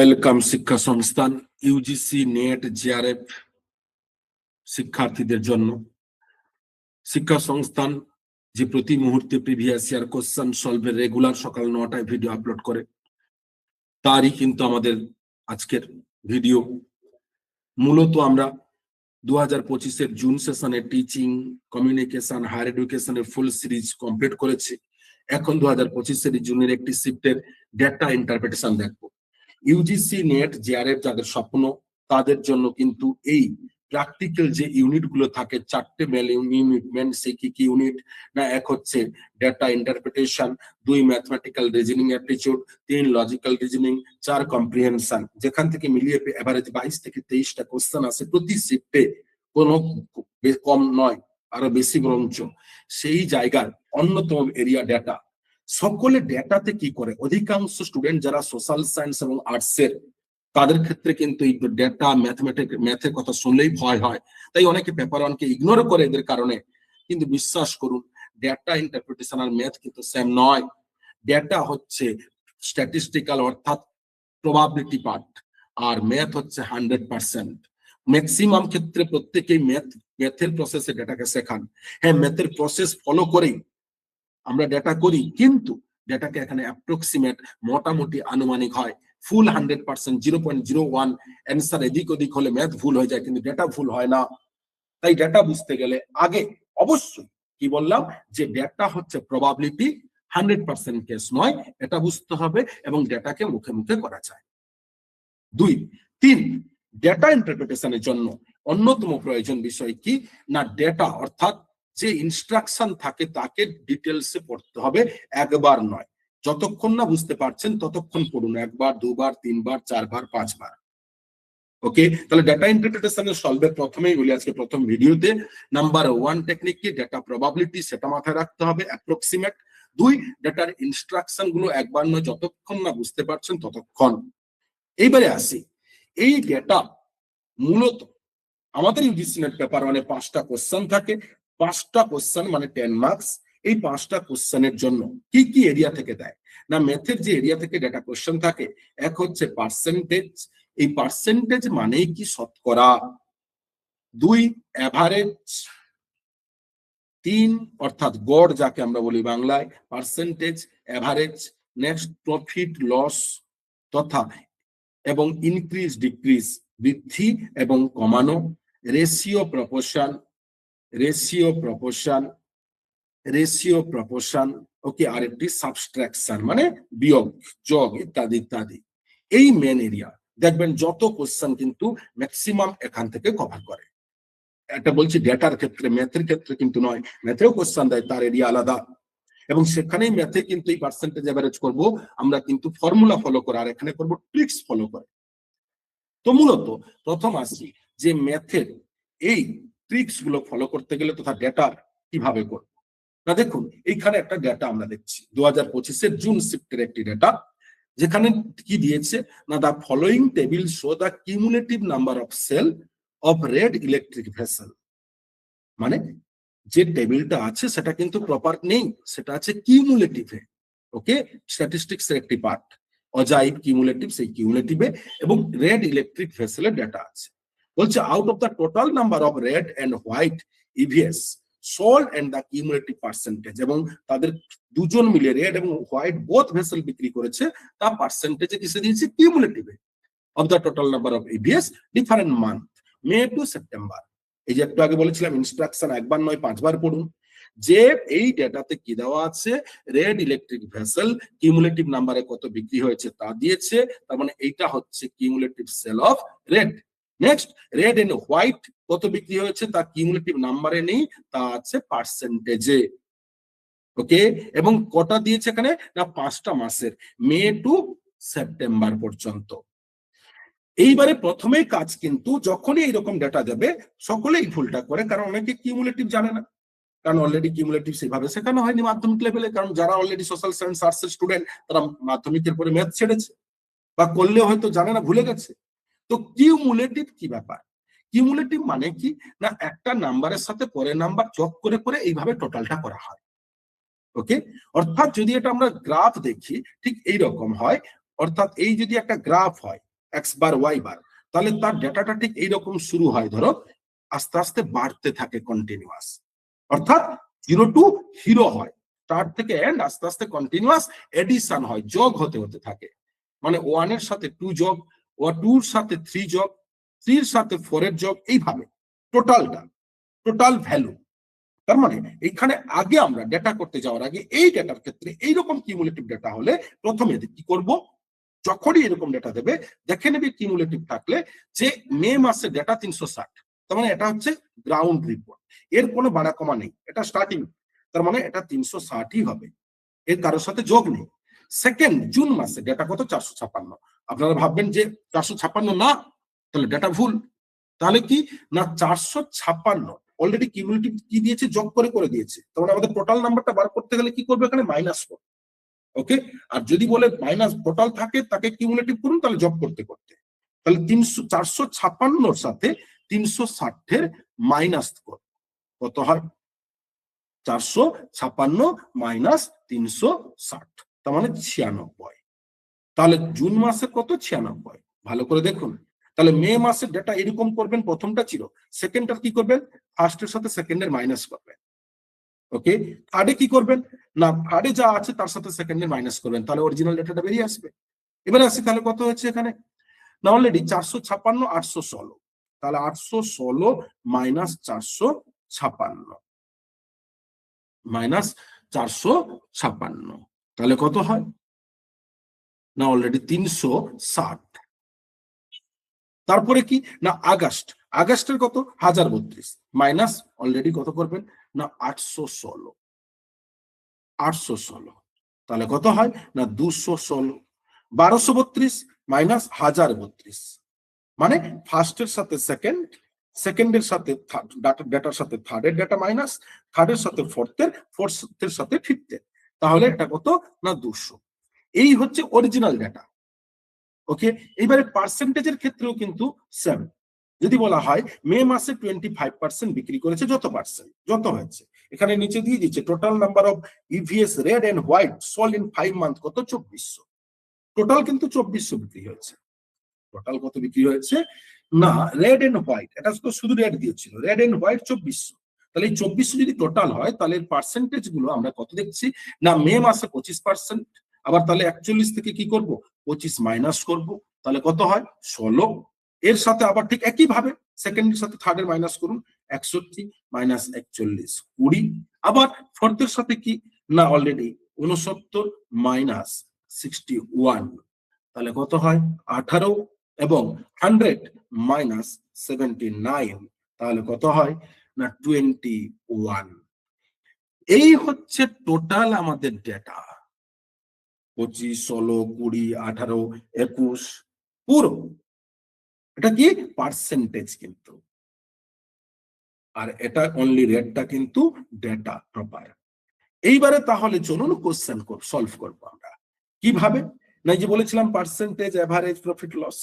Welcome শিক্ষা সংস্থান UGC net JRF শিক্ষার্থীদের জন্য শিক্ষা সংস্থান যে প্রতি মুহূর্তে প্রিভিয়াস ইয়ার কোশ্চেন সলভের রেগুলার সকাল 9টায় ভিডিও আপলোড করে তারই কিন্তু আমাদের আজকের ভিডিও। মূলত আমরা 2025-এর জুন সেশনে টিচিং কমিউনিকেশন হায়ার এডুকেশনের ফুল সিরিজ কমপ্লিট করেছি। এখন 2025-এর জুনের একটি শিফটের ডেটা ইন্টারপ্রিটেশন দেখবো। ইউজিসি নেট জেআরএফ যাদের স্বপ্ন তাদের জন্য কিন্তু এই প্র্যাকটিক্যাল যে ইউনিট গুলো থাকে 4টে মেল ইউনিট, সেই কি কি ইউনিট না, এক হচ্ছে data interpretation, 2 mathematical reasoning aptitude, 3 logical reasoning, 4 comprehension, যেখান থেকে মিলিয়ে এভারেজ 22 থেকে 23টা কোশ্চেন আছে প্রতি শিফটে, কোনো কম নয় আরো বেশি বরঞ্চ। সেই জায়গার অন্যতম এরিয়া ডেটা। সকলে ডেটাতে কি করে, অধিকাংশ স্টুডেন্ট যারা সোশ্যাল সায়েন্স এবং আর্টসের তাদের ক্ষেত্রে কিন্তু এই ডেটা ম্যাথের কথা শুনলেই ভয় হয়, তাই অনেকে পেপার ওয়ানকে ইগনোর করে এদের কারণে। কিন্তু বিশ্বাস করুন, ডেটা ইন্টারপ্রিটেশন আর ম্যাথ কিন্তু সেম নয়। ডেটা হচ্ছে স্ট্যাটিস্টিক্যাল অর্থাৎ প্রবাবিলিটি পার্ট, আর ম্যাথ হচ্ছে 100%। ম্যাক্সিমাম ক্ষেত্রে প্রত্যেকেই ম্যাথের প্রসেসে ডেটাকে শেখান। হ্যাঁ, ম্যাথের প্রসেস ফলো করেই আমরা ডেটা করি, কিন্তু ডেটাকে এখানে অ্যাপ্রক্সিমেট মোটামুটি আনুমানিক হয়। ফুল 100% 0.01 অ্যান্সার এদিক ওদিক হলে ম্যাথ ভুল হয়ে যায়, কিন্তু ডেটা ভুল হয় না। তাই ডেটা বুঝতে গেলে আগে অবশ্যই কি বললাম যে ডেটা হচ্ছে প্রবাবিলিটি, 100% কেস নয়, এটা বুঝতে হবে এবং ডেটাকে মুখে মুখে করা যায়। 2, 3 ডেটা ইন্টারপ্রিটেশনের জন্য অন্যতম প্রয়োজন বিষয় কি না, ডেটা অর্থাৎ যে ইনস্ট্রাকশন থাকে তাকে ডিটেলসে পড়তে হবে, একবার নয়। যতক্ষণ না বুঝতে পারছেন ততক্ষণ পড়ুন, একবার, দুবার, তিনবার, চারবার, পাঁচবার। ওকে, তাহলে ডেটা ইন্টারপ্রিটেশনের সলভের প্রথমেই বলি আজকে প্রথম ভিডিওতে, নাম্বার 1 টেকনিক কি, ডেটা প্রবাবিলিটি, সেটা মাথায় রাখতে হবে, অ্যাপ্রক্সিমেট। 2, ডেটার ইনস্ট্রাকশন গুলো একবার নয়, যতক্ষণ না বুঝতে পারছেন ততক্ষণ। এইবারে আসি, এই ডেটা মূলত আমাদের ইউজিসি নেট পেপার মানে 5টা কোশ্চেন থাকে, 5টা কোশ্চেন মানে 10 মার্কস। এই 5টা কোশ্চেনের জন্য কি কি এরিয়া থেকে দেয় না, ম্যাথের যে এরিয়া থেকে ডেটা কোশ্চেন থাকে, এক হচ্ছে পার্সেন্টেজ, এই পার্সেন্টেজ মানেই কি শতকরা। 2, এভারেজ। 3, অর্থাৎ গড় যাকে আমরা বলি বাংলায়, percentage, average. Next profit loss তথা এবং ইনক্রিজ ডিক্রিজ, বৃদ্ধি এবং কমানো, রেশিও প্রপোর্শন, ওকে, আর একটি সাবস্ট্রাকশন মানে বিয়োগ, যোগ ইত্যাদি ইত্যাদি। এই মেন এরিয়া দেখবেন যত কোশ্চেন কিন্তু ম্যাক্সিমাম এখান থেকে কভার করে। এটা বলছি ডেটার ক্ষেত্রে, ম্যাথের ক্ষেত্রে কিন্তু নয়। ম্যাথেও কোশ্চেন দেয়, তার এরিয়া আলাদা, এবং সেখানেই ম্যাথে কিন্তু এই পার্সেন্টেজ এভারেজ করব আমরা কিন্তু ফর্মুলা ফলো করে, আর এখানে করব ট্রিক্স ফলো করে। তো মূলত প্রথম আসি যে ম্যাথের এই ট্রিক্স গুলো ফলো করতে গেলে তথা ডেটা কিভাবে করব না, দেখুন এইখানে একটা ডেটা আমরা দেখছি 2025-এর জুন শিফটের একটি ডেটা, যেখানে কি দিয়েছে না, the following table show the cumulative number of sale of red electric vessel. মানে যে টেবিলটা আছে সেটা কিন্তু প্রপার নেই, সেটা আছে কিউমুলেটিভে। ওকে, স্ট্যাটিস্টিক্স এর একটি পার্ট, অজাইব কিউমুলেটিভ, সেই কিউমুলেটিভে এবং রেড ইলেকট্রিক ভেসেলের ডেটা আছে। বলছে out of the total number of red and white EVs sold and the cumulative percentage, এবং তাদের দুজন মিলে রেড এবং হোয়াইট বোথ ভেসেল বিক্রি করেছে, তা পার্সেন্টেজে কিসে দিয়েছে, কিউমুলেটিভে, of the total number of EVs different month, May to September. এই যে একটু আগে বলেছিলাম ইনস্ট্রাকশন একবার নয় 5বার পড়ুন। যে এই ডেটাতে কি দেওয়া আছে, রেড ইলেকট্রিক ভেসেল কিউমুলেটিভ নাম্বারে কত বিক্রি হয়েছে তা দিয়েছে, তার মানে এইটা হচ্ছে cumulative sale of red. Next, red and white কত বিক্রি হয়েছে তা কিউমুলেটিভ নাম্বারে নেই, তা আছে পার্সেন্টেজে। ওকে, এবং কটা দিয়েছে এখানে না, 5টা মাসের, মে টু সেপ্টেম্বর পর্যন্ত। এইবারে প্রথমেই কাজ কিন্তু যখনই এইরকম ডেটা যাবে সকলেই ভুলটা করে, কারণ অনেকে কিউমুলেটিভ জানে না, কারণ অলরেডি কিউমুলেটিভ সেভাবে শেখানো হয়নি মাধ্যমিক লেভেলে। কারণ যারা অলরেডি সোশ্যাল সায়েন্স আর্টসের স্টুডেন্ট তারা মাধ্যমিকের পরে ম্যাথ ছেড়েছে, বা করলেও হয়তো জানে না, ভুলে গেছে। তো কিউমুলেটিভ কি ব্যাপার, কিউমুলেটিভ মানে কি না, একটা নাম্বারের সাথে পরের নাম্বার যোগ করে করে এইভাবে টোটালটা করা হয়। ওকে, অর্থাৎ যদি এটা আমরা গ্রাফ দেখি ঠিক এই রকম হয়, অর্থাৎ এই যদি একটা গ্রাফ হয়, এক্স বার ওয়াই বার, তাহলে তার ডেটাটা ঠিক এইরকম শুরু হয়, ধরো আস্তে আস্তে বাড়তে থাকে কন্টিনিউয়াস, অর্থাৎ 0 টু হিরো হয়, স্টার্ট থেকে এন্ড আস্তে আস্তে কন্টিনিউয়াস এডিশন হয়, যোগ হতে হতে থাকে। মানে 1 এর সাথে 2 যোগ, ও 2 এর সাথে 3 যোগ, 3 এর সাথে 4 এর যোগ, এইভাবে টোটাল ভ্যালু। তার মানে এইখানে আগে আমরা ডেটা করতে যাওয়ার আগে এই ডেটার ক্ষেত্রে এইরকম কিউমুলেটিভ ডেটা হলে প্রথমে কি করব, যখনই এরকম ডেটা দেবে দেখে নেবে কিউমুলেটিভ থাকলে যে মে মাসে ডেটা 360, তার মানে এটা হচ্ছে গ্রাউন্ড রিপোর্ট, এর কোনো বাড়া কমা নেই, এটা স্টার্টিং, তার মানে এটা 360ই হবে, এর কারোর সাথে যোগ নেই। সেকেন্ড জুন মাসে ডেটা কত, 456। আপনারা ভাববেন যে 456 না, তাহলে ডেটা ভুল। তাহলে কি না, 456 অলরেডি কিউমুলেটিভ কি দিয়েছে, যোগ করে দিয়েছে, তাহলে আমাদের টোটাল নাম্বারটা বার করতে গেলে কি করবে, এখানে মাইনাস করবে। ওকে, আর যদি বলে মাইনাস টোটাল থাকে তাকে কিউমুলেটিভ করুন, তাহলে যোগ করতে তাহলে 456 সাথে 360 মাইনাস কত হয়, 456 মাইনাস 360, তার মানে 96। তাহলে জুন মাসে কত, 96। ভালো করে দেখুন, তাহলে মে মাসের ডেটা এরকম করবেন, প্রথমটা ছিল, সেকেন্ডটা কি করবেন, ফার্স্টের সাথে সেকেন্ডের মাইনাস করবেন। ওকে, থার্ডে কি করবেন না, থার্ডে যা আছে তার সাথে সেকেন্ডের মাইনাস করবেন, তাহলে অরিজিনাল ডেটাটা বেরিয়ে আসবে। এবারে আসি, তাহলে কত হচ্ছে এখানে না, অলরেডি 456 816, তাহলে 816 মাইনাস 456 মাইনাস 456, তাহলে কত হয় না, অলরেডি 360। তারপরে কি না, আগস্টের কত 1032 মাইনাস অলরেডি কত করবেন না, 816, তাহলে কত হয় না, 216। 1232 মাইনাস 1032, মানে ফার্স্টের সাথে সেকেন্ডের সাথে ডেটার সাথে থার্ডের ডেটা মাইনাস, থার্ডের সাথে ফোর্থের সাথে ফিফথের, তাহলে এটা কত না, 200। এই হচ্ছে অরিজিনাল ডেটা। ওকে, এইবারে পার্সেন্টেজের ক্ষেত্রেও কিন্তু সেম, যদি বলা হয় মে মাসে 25% বিক্রি করেছে, যত হয়েছে এখানে নিচে দিয়ে দিচ্ছে, total number of EVs red and white sold in 5 month কত, 2400। টোটাল কিন্তু 2400 বিক্রি হয়েছে। টোটাল কত বিক্রি হয়েছে না, রেড এন্ড হোয়াইট, এটা তো শুধু রেড দিয়েছিল, রেড এন্ড হোয়াইট 2400। তাহলে এই 2400 যদি টোটাল হয়, তাহলে পার্সেন্টেজ গুলো আমরা কত দেখছি না, মে মাসে 25%, আবার তাহলে 41 থেকে কি করব, 25 মাইনাস করব, তাহলে কত হয় 16। এর সাথে আবার ঠিক একই ভাবে সেকেন্ডের সাথে থার্ডের মাইনাস করুন, 61 মাইনাস 41 20, আবার ফোর্থের সাথে কি না, অলরেডি 69 মাইনাস 61, তাহলে কত হয় 18, এবং 100 মাইনাস 79, তাহলে কত হয় না, 21। এই হচ্ছে টোটাল আমাদের ডেটা, 25 16 20 18 21 পুরো, এটা কি পার্সেন্টেজ কিন্তু, আর এটা অনলি রেটটা কিন্তু ডেটা প্রপার। এইবারে তাহলে চলুন কোশ্চেন সলভ করবো আমরা কিভাবে, না যে বলেছিলাম পার্সেন্টেজ, এভারেজ, প্রফিট, লস।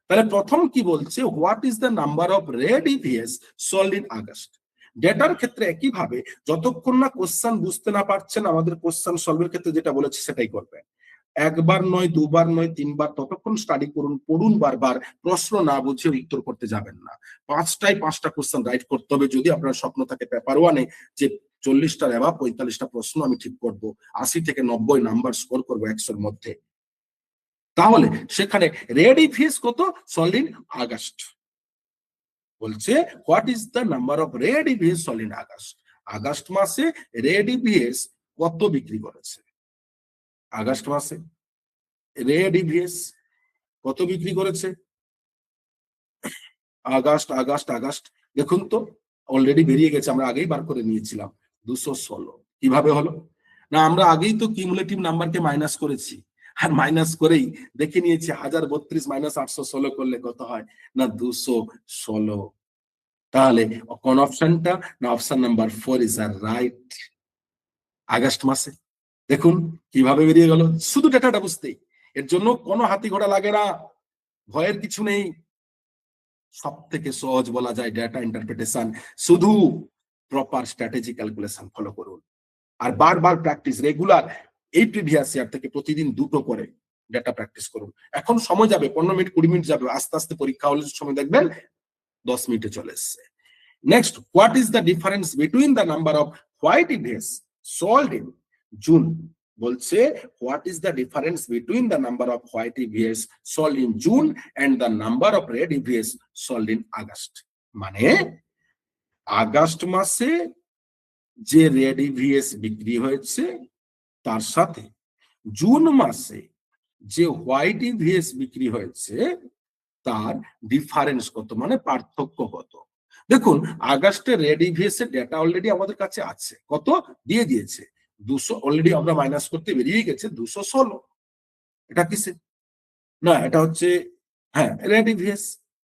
তাহলে প্রথম কি বলছে, what is the number of red EVS sold in August. ডেটার ক্ষেত্রে একইভাবে, যতক্ষণ না কোশ্চেন বুঝতে না পারছেন, আমাদের কোশ্চেন সলভের ক্ষেত্রে যেটা বলেছে সেটাই করবেন, একবার নয়, দুবার নয়, তিনবার, ততক্ষণ স্টাডি পড়ুন বারবার, প্রশ্ন না বুঝে উত্তর করতে যাবেন না। 5টা কোশ্চেন রাইট করতে হবে, যদি আপনার স্বপ্ন থাকে পেপার ওয়ানে যে 40টার এবার 45টা প্রশ্ন আমি ঠিক করব, 80 থেকে 90 নাম্বার স্কোর করবো 100-র মধ্যে, তাহলে সেখানে রেড ইভিএস কত সোল্ড ইন আগস্ট বলছে, what is the number of red EVS sold in August. August মাসে রেড ইভিএস কত বিক্রি করেছে, আগস্ট মাসে রেড ইভিএস কত বিক্রি করেছে, আগস্ট দেখুন তো, অলরেডি বেরিয়ে গেছে, আমরা আগেই বার করে নিয়েছিলাম, 216। কিভাবে হলো না, আমরা আগেই তো কিউমুলেটিভ নাম্বারকে মাইনাস করেছি, আর মাইনাস করেই দেখে নিয়েছি 1032 মাইনাস 816 করলে কত হয় না, 216। তাহলে কোন অপশনটা না, অপশন নাম্বার 4 ইজ আর রাইট, আগস্ট মাসে। দেখুন কিভাবে বেরিয়ে গেল, শুধু ডেটাটা বুঝতেই, এর জন্য কোনো হাতি ঘোড়া লাগে না, ভয়ের কিছু নেই, সব থেকে সহজ বলা যায় ডেটা ইন্টারপ্রিটেশন, শুধু প্রপার স্ট্র্যাটেজি ক্যালকুলেশন ফলো করুন, আর বারবার প্র্যাকটিস রেগুলার, এই প্রিভিয়াস ইয়ার থেকে প্রতিদিন 2টো করে ডেটা প্র্যাকটিস করুন। এখন সময় যাবে 15 মিনিট 20 মিনিট যাবে, আস্তে আস্তে পরীক্ষা হলে সময় দেখবেন 10 মিনিটে চলে এসছে। Next, what is the difference between the number of white EVs solved in June? বলছে what is the difference between the number of white EVs solved in June and the number of red EVs solved in August. মানে August মাসে যে red EVS বিক্রি হয়েছে তার সাথে June মাসে যে হোয়াইট ইভিএস বিক্রি হয়েছে তার ডিফারেন্স কত, মানে পার্থক্য কত। দেখুন আগস্টে রেড ইভিএস এর ডেটা অলরেডি আমাদের কাছে আছে, কত দিয়ে দিয়েছে 200, অলরেডি আমরা মাইনাস করতে বেরিয়ে গেছে 216। এটা কিসে না, এটা হচ্ছে হ্যাঁ রেড ইভিএস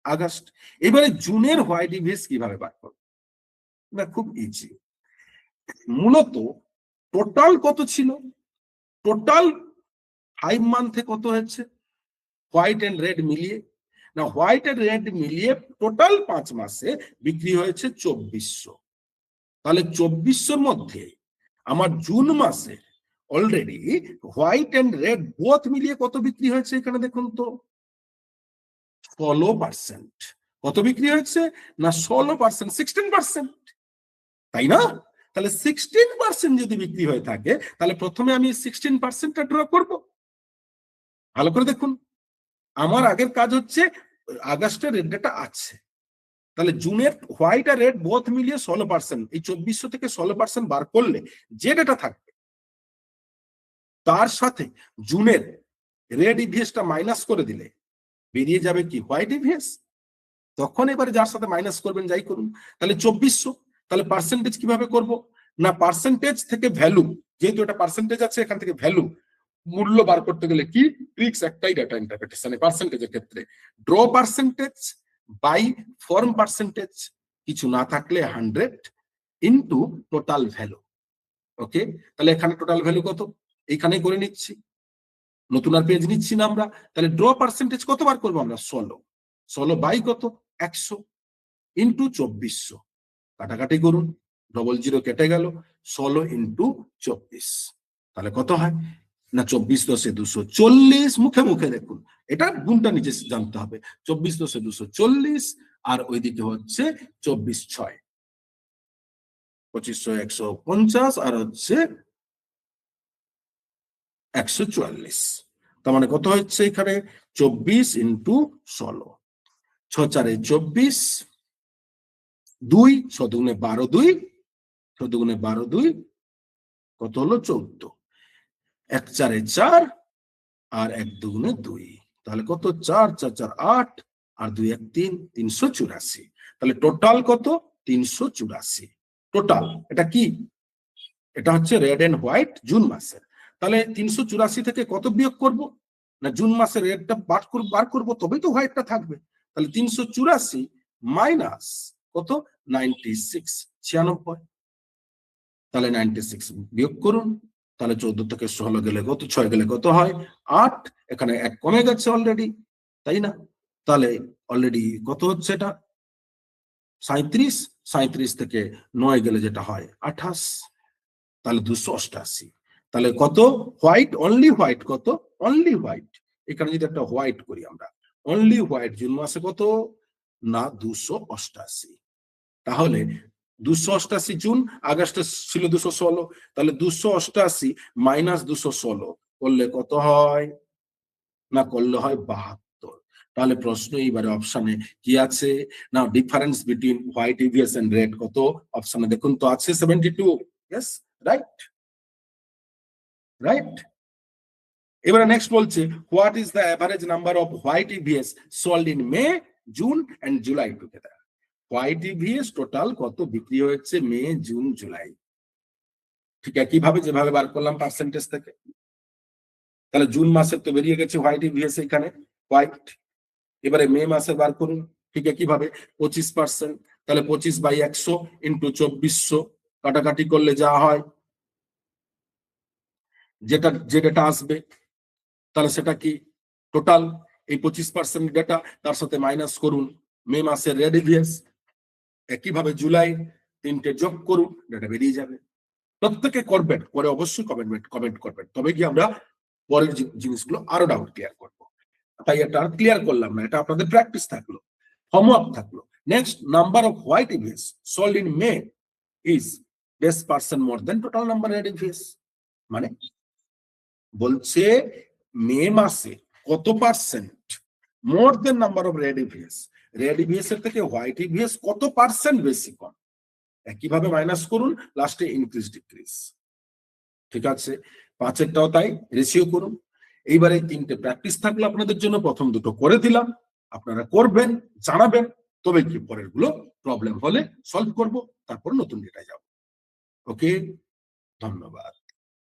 আগস্ট। এবারে জুনের হোয়াইট ইভিএস কিভাবে বার করব? না খুব ইজি, মূলত টোটাল কত ছিল, টোটাল 5 মান্থে কত হয়েছে হোয়াইট এন্ড রেড মিলিয়ে, না হোয়াইট এন্ড রেড মিলিয়ে টোটাল 5 মাসে বিক্রি হয়েছে 2400। তাহলে 2400-র মধ্যে আমার জুন মাসে already white and red both মিলিয়ে কত বিক্রি হয়েছে, এখানে দেখুন তো 16%। কত বিক্রি হয়েছে না 16%, 16%, তাই না? তাহলে 16% যদি বিক্রি হয়ে থাকে তাহলে প্রথমে আমি 16%টা ড্র করব। ভালো করে দেখুন, আমার আগের কাজ হচ্ছে আগস্টের রেড ডেটা আছে, তাহলে জুনের হোয়াইট আর রেড বোথ মিলিয়ে 16%, এই 2400 থেকে 16% বার করলে যে ডেটা থাকবে তার সাথে জুনের রেড ইভিএসটা মাইনাস করে দিলে বেরিয়ে যাবে কি হোয়াইট ইভিএস। তখন এবারে যার সাথে মাইনাস করবেন যাই করুন, তাহলে 2400। তাহলে পার্সেন্টেজ কিভাবে করব না, পার্সেন্টেজ থেকে ভ্যালু, যেহেতু এটা পার্সেন্টেজ আছে এখান থেকে ভ্যালু মূল্য বার করতে গেলে কি ট্রিক্স একটাই ডাটা ইন্টারপ্রিটেশনে পার্সেন্টেজের ক্ষেত্রে, draw percentage by form percentage, কিছু না থাকলে 100 ইনটু টোটাল ভ্যালু। ওকে, তাহলে এখানে টোটাল ভ্যালু কত এইখানে করে নিচ্ছি, নতুন আর পেজ নিচ্ছি না আমরা। তাহলে ড্র পার্সেন্টেজ কত বার করবো আমরা 16 বাই কত 100 ইনটু 2400, কাটাকাটি করুন, 00 কেটে গেল, 16 ইনটু 24, তাহলে কত হয় না 24 10 240, মুখে মুখে দেখুন, এটা গুণটা নিচে জানতে হবে, 24 10 240 আর ওইদিকে হচ্ছে 24 6 2500 150 আর হচ্ছে 144, তার মানে কত হচ্ছে এখানে 24 ইনটু 16, 6 4 24, 2 6 2 12, 2 6 2 12, 2 কত হলো 14, 1 4 4 আর 1 2 2, তাহলে কত 4 4 4 8 আর 2 1 3 384। তাহলে টোটাল কত 384 টোটাল। এটা কি, এটা হচ্ছে রেড এন্ড হোয়াইট জুন মাসের। তাহলে 384 থেকে কত বিয়োগ করব না জুন মাসের রেডটা বার করব, তবেই তো হোয়াইটটা থাকবে। তাহলে 384 মাইনাস কত 96 96, তাহলে 96 বিয়োগ করুন, তাহলে 14 থেকে 16 গেলে কত 6 গেলে কত হয় 8, এখানে 1 কমে গেছে অলরেডি, তাই না? তাহলে অলরেডি কত হচ্ছে এটা 37, 37 থেকে 9 গেলে যেটা হয় 28, তাহলে 288। তাহলে কত হোয়াইট, অনলি হোয়াইট কত, অনলি হোয়াইট, এখানে যদি একটা হোয়াইট করি আমরা, অনলি হোয়াইট জুন মাসে কত না 288। তাহলে 288 জুন, আগস্টে ছিল 216, তাহলে 288 মাইনাস 216 করলে কত হয় না, করলে হয় 72। তাহলে প্রশ্ন এইবারে অপশনে কি আছে না, difference between white EVs and red কত, অপশনে দেখুন তো আছে 72। Yes, right right. এবারে নেক্সট বলছে what is the average number of white EVs sold in May June and July together. White EVs total কত বিক্রি হয়েছে মে জুন জুলাই, ঠিক একইভাবে যেভাবে বার করলাম পার্সেন্টেজ থেকে। তাহলে জুন মাসের তো বেরিয়ে গেছে হোয়াইট ইভিএস এখানে হোয়াইট, এবারে মে মাসে বার করুন ঠিক একইভাবে 25%, তাহলে 25/100 ইন্টু 2400, কাটাকাটি করলে যা হয় যে ডেটা আসবে তাহলে সেটা কি টোটাল এই 25% ডেটা, তার সাথে মাইনাস করুন মে মাসের রেড ইভিএস, একইভাবে জুলাই, তিনটে যোগ করুন, ডেটা বেরিয়ে যাবে। প্রত্যেকে করবেন, করে অবশ্যই কমেন্ট করবেন, তবে কি আমরা পরের জিনিসগুলো আরো ডাউট ক্লিয়ার করবো। তাই এটা আর ক্লিয়ার করলাম না, এটা আপনাদের প্র্যাকটিস থাকলো, হোমওয়ার্ক থাকলো। Next, number of white EVS sold in May is best person more than total number red EVS। মানে বলছে মে মাসে কত percent more than number of red EVs, red EVs এর থেকে হোয়াইট ইভিএস কত percent বেশি কম, একইভাবে মাইনাস করুন, লাস্টে ইনক্রিজ ডিক্রিজ। ঠিক আছে, 5-এরটাও তাই রেশিও করুন। এইবারে 3টে প্র্যাকটিস থাকলো আপনাদের জন্য, প্রথম দুটো করে দিলাম, আপনারা করবেন, জানাবেন, তবে কি পরের গুলো প্রবলেম হলে সলভ করব, তারপর নতুন ডেটা যাব। ওকে, ধন্যবাদ।